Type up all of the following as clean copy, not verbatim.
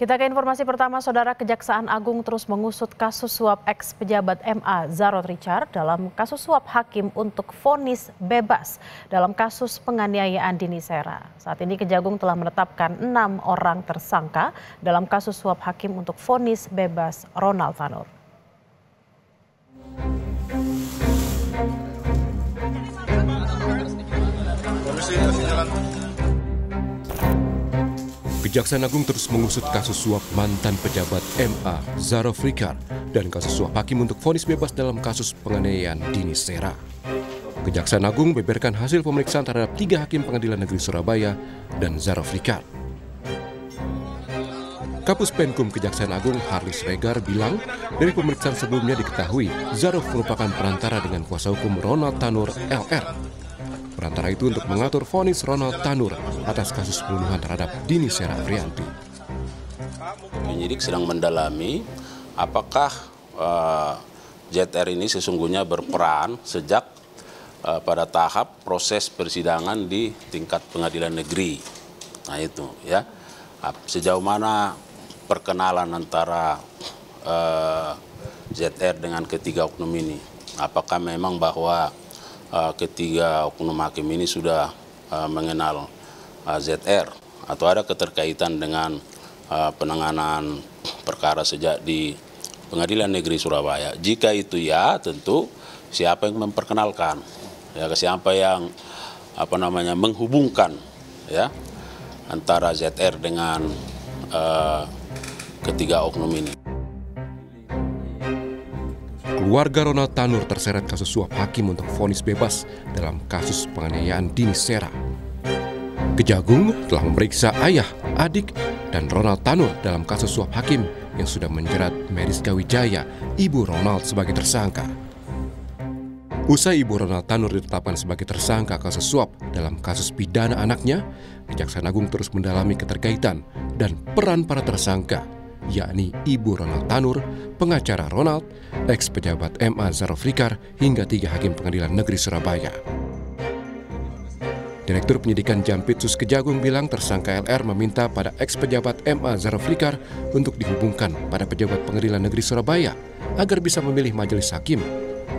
Kita ke informasi pertama, Saudara. Kejaksaan Agung terus mengusut kasus suap ex-pejabat MA Zarod Richard dalam kasus suap hakim untuk vonis bebas dalam kasus penganiayaan Dini Sera. Saat ini Kejagung telah menetapkan 6 orang tersangka dalam kasus suap hakim untuk vonis bebas Ronald Tanur. Kejaksaan Agung terus mengusut kasus suap mantan pejabat MA Zarod Richard dan kasus suap hakim untuk vonis bebas dalam kasus penganiayaan Dini Sera. Kejaksaan Agung beberkan hasil pemeriksaan terhadap 3 hakim Pengadilan Negeri Surabaya dan Zarod Richard. Kapus Penkum Kejaksaan Agung Harlis Regar bilang dari pemeriksaan sebelumnya diketahui Zarod merupakan perantara dengan kuasa hukum Ronald Tanur LR. Perantara itu untuk mengatur vonis Ronald Tanur atas kasus pembunuhan terhadap Dini Sera Afrianti. Penyidik sedang mendalami apakah ZR ini sesungguhnya berperan sejak pada tahap proses persidangan di tingkat pengadilan negeri. Nah itu ya, sejauh mana perkenalan antara ZR dengan ketiga oknum ini. Apakah memang bahwa ketiga oknum hakim ini sudah mengenal ZR atau ada keterkaitan dengan penanganan perkara sejak di Pengadilan Negeri Surabaya. Jika itu ya, tentu siapa yang memperkenalkan, ya siapa yang menghubungkan ya antara ZR dengan ketiga oknum ini. Keluarga Ronald Tanur terseret kasus suap hakim untuk vonis bebas dalam kasus penganiayaan Dini Sera. Kejagung telah memeriksa ayah, adik, dan Ronald Tanur dalam kasus suap hakim yang sudah menjerat Meriska Wijaya, ibu Ronald, sebagai tersangka. Usai ibu Ronald Tanur ditetapkan sebagai tersangka kasus suap dalam kasus pidana anaknya, Kejaksaan Agung terus mendalami keterkaitan dan peran para tersangka, yakni ibu Ronald Tanur, pengacara Ronald, ex-pejabat MA Zarod Richard, hingga 3 hakim Pengadilan Negeri Surabaya. Direktur Penyidikan Jampitsus Kejagung bilang tersangka LR meminta pada ex-pejabat MA Zarod Richard untuk dihubungkan pada pejabat Pengadilan Negeri Surabaya agar bisa memilih majelis hakim.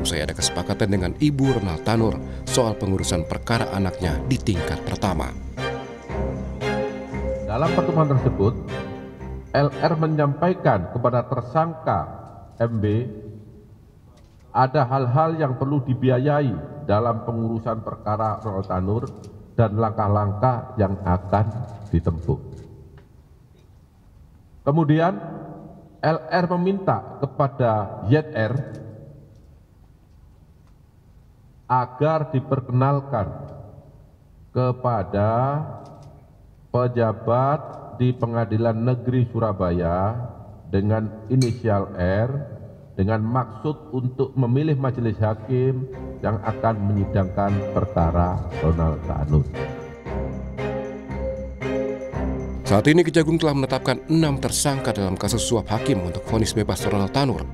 Usai ada kesepakatan dengan ibu Ronald Tanur soal pengurusan perkara anaknya di tingkat pertama. Dalam pertemuan tersebut, LR menyampaikan kepada tersangka MB ada hal-hal yang perlu dibiayai dalam pengurusan perkara Ronald Tanur dan langkah-langkah yang akan ditempuh. Kemudian LR meminta kepada ZR agar diperkenalkan kepada pejabat di Pengadilan Negeri Surabaya dengan inisial R dengan maksud untuk memilih majelis hakim yang akan menyidangkan perkara Ronald Tanur. Saat ini Kejagung telah menetapkan 6 tersangka dalam kasus suap hakim untuk vonis bebas Ronald Tanur.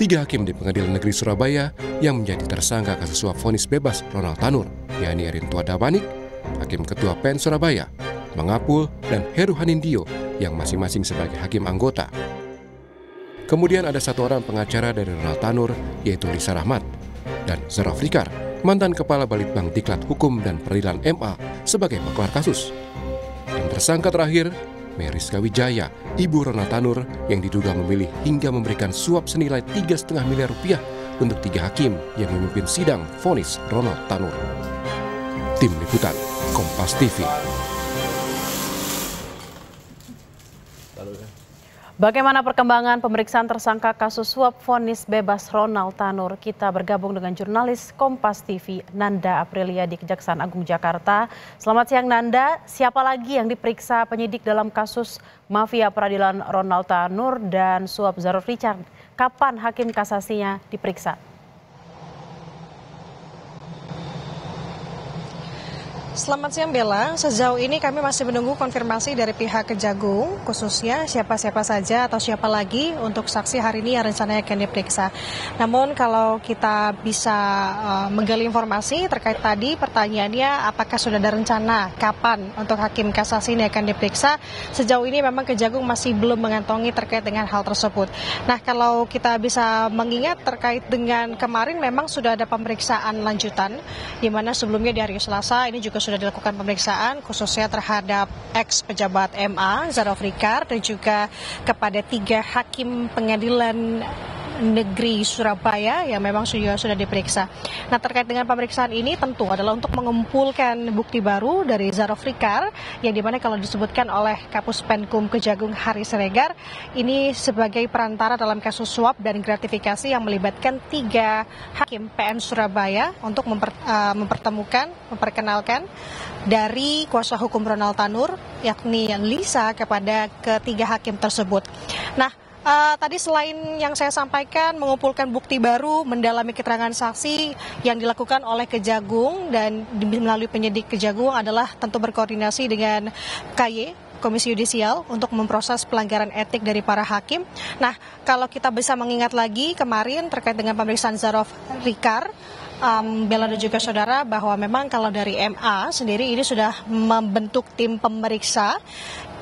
3 hakim di Pengadilan Negeri Surabaya yang menjadi tersangka kasus suap vonis bebas Ronald Tanur, yakni Erintua Dabanik, Hakim Ketua PN Surabaya, Mangapul, dan Heru Hanindio yang masing-masing sebagai hakim anggota. Kemudian ada 1 orang pengacara dari Ronald Tanur, yaitu Lisa Rahmat, dan Zarod Richard, mantan Kepala Balitbang Diklat Hukum dan Peradilan MA sebagai maklar kasus. Dan tersangka terakhir, Meriska Wijaya, ibu Ronald Tanur, yang diduga memilih hingga memberikan suap senilai 3,5 miliar rupiah untuk 3 hakim yang memimpin sidang vonis Ronald Tanur. Tim Liputan, Kompas TV. Bagaimana perkembangan pemeriksaan tersangka kasus suap vonis bebas Ronald Tanur? Kita bergabung dengan jurnalis Kompas TV Nanda Aprilia di Kejaksaan Agung Jakarta. Selamat siang Nanda, siapa lagi yang diperiksa penyidik dalam kasus mafia peradilan Ronald Tanur dan suap Zarod Richard? Kapan hakim kasasinya diperiksa? Selamat siang Bella, sejauh ini kami masih menunggu konfirmasi dari pihak Kejagung, khususnya siapa-siapa saja atau siapa lagi untuk saksi hari ini yang rencananya akan diperiksa. Namun kalau kita bisa menggali informasi terkait tadi pertanyaannya apakah sudah ada rencana kapan untuk Hakim Kasasi ini akan diperiksa, sejauh ini memang Kejagung masih belum mengantongi terkait dengan hal tersebut. Nah kalau kita bisa mengingat terkait dengan kemarin memang sudah ada pemeriksaan lanjutan, di mana sebelumnya di hari Selasa ini juga sudah dilakukan pemeriksaan khususnya terhadap ex-pejabat MA, Zaraf Rikar, dan juga kepada 3 hakim pengadilan negeri Surabaya yang memang sudah diperiksa. Nah terkait dengan pemeriksaan ini tentu adalah untuk mengumpulkan bukti baru dari Zaraf Rikar yang dimana kalau disebutkan oleh Kapus Penkum Kejagung Haris Siregar ini sebagai perantara dalam kasus suap dan gratifikasi yang melibatkan 3 hakim PN Surabaya untuk memperkenalkan dari kuasa hukum Ronald Tanur yakni Lisa kepada ketiga hakim tersebut. Nah tadi selain yang saya sampaikan mengumpulkan bukti baru, mendalami keterangan saksi yang dilakukan oleh Kejagung dan melalui penyidik Kejagung adalah tentu berkoordinasi dengan KY, Komisi Yudisial, untuk memproses pelanggaran etik dari para hakim. Nah, kalau kita bisa mengingat lagi kemarin terkait dengan pemeriksaan Zaraf Rikar, Bella dan juga saudara, bahwa memang kalau dari MA sendiri ini sudah membentuk tim pemeriksa.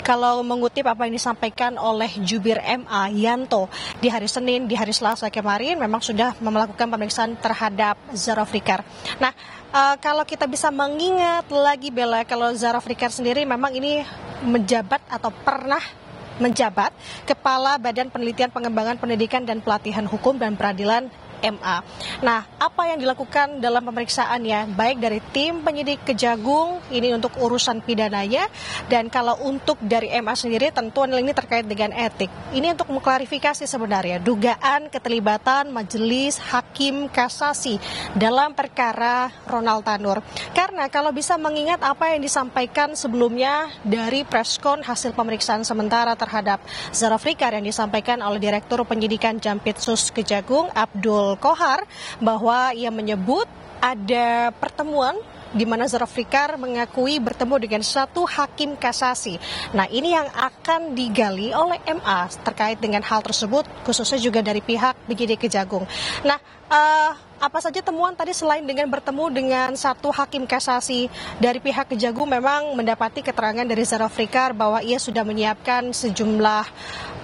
Kalau mengutip apa yang disampaikan oleh Jubir MA Yanto di hari Senin, di hari Selasa kemarin memang sudah melakukan pemeriksaan terhadap Zaraf Rikar. Nah, kalau kita bisa mengingat lagi Bella, kalau Zaraf Rikar sendiri memang ini menjabat atau pernah menjabat Kepala Badan Penelitian Pengembangan Pendidikan dan Pelatihan Hukum dan Peradilan MA. Nah, apa yang dilakukan dalam pemeriksaannya, baik dari tim penyidik Kejagung, ini untuk urusan pidananya, dan kalau untuk dari MA sendiri, tentu ini terkait dengan etik. Ini untuk mengklarifikasi sebenarnya dugaan keterlibatan Majelis Hakim Kasasi dalam perkara Ronald Tanur. Karena kalau bisa mengingat apa yang disampaikan sebelumnya dari preskon hasil pemeriksaan sementara terhadap Zaraf Rikar yang disampaikan oleh Direktur Penyidikan Jampitsus Kejagung, Abdul Kohar, bahwa ia menyebut ada pertemuan di mana Zaraf Rikar mengakui bertemu dengan satu hakim kasasi. Nah, ini yang akan digali oleh MA terkait dengan hal tersebut, khususnya juga dari pihak penyidik Kejagung. Nah, apa saja temuan tadi selain dengan bertemu dengan satu hakim kasasi dari pihak Kejagung memang mendapati keterangan dari Zaraf Rikar bahwa ia sudah menyiapkan sejumlah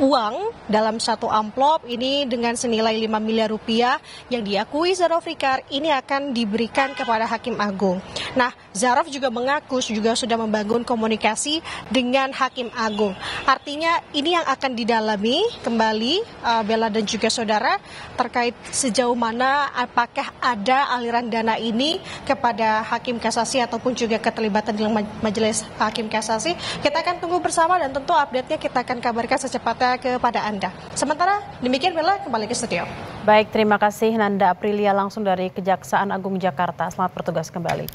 uang dalam satu amplop ini dengan senilai 5 miliar rupiah yang diakui Zaraf Rikar ini akan diberikan kepada Hakim Agung. Nah, Zaraf juga mengaku juga sudah membangun komunikasi dengan Hakim Agung. Artinya ini yang akan didalami kembali Bella dan juga saudara terkait sejauh mana apakah ada aliran dana ini kepada Hakim Kasasi ataupun juga keterlibatan dalam Majelis Hakim Kasasi. Kita akan tunggu bersama dan tentu update-nya kita akan kabarkan secepatnya kepada Anda. Sementara demikian Bella, kembali ke studio. Baik, terima kasih Nanda Aprilia langsung dari Kejaksaan Agung Jakarta. Selamat bertugas kembali.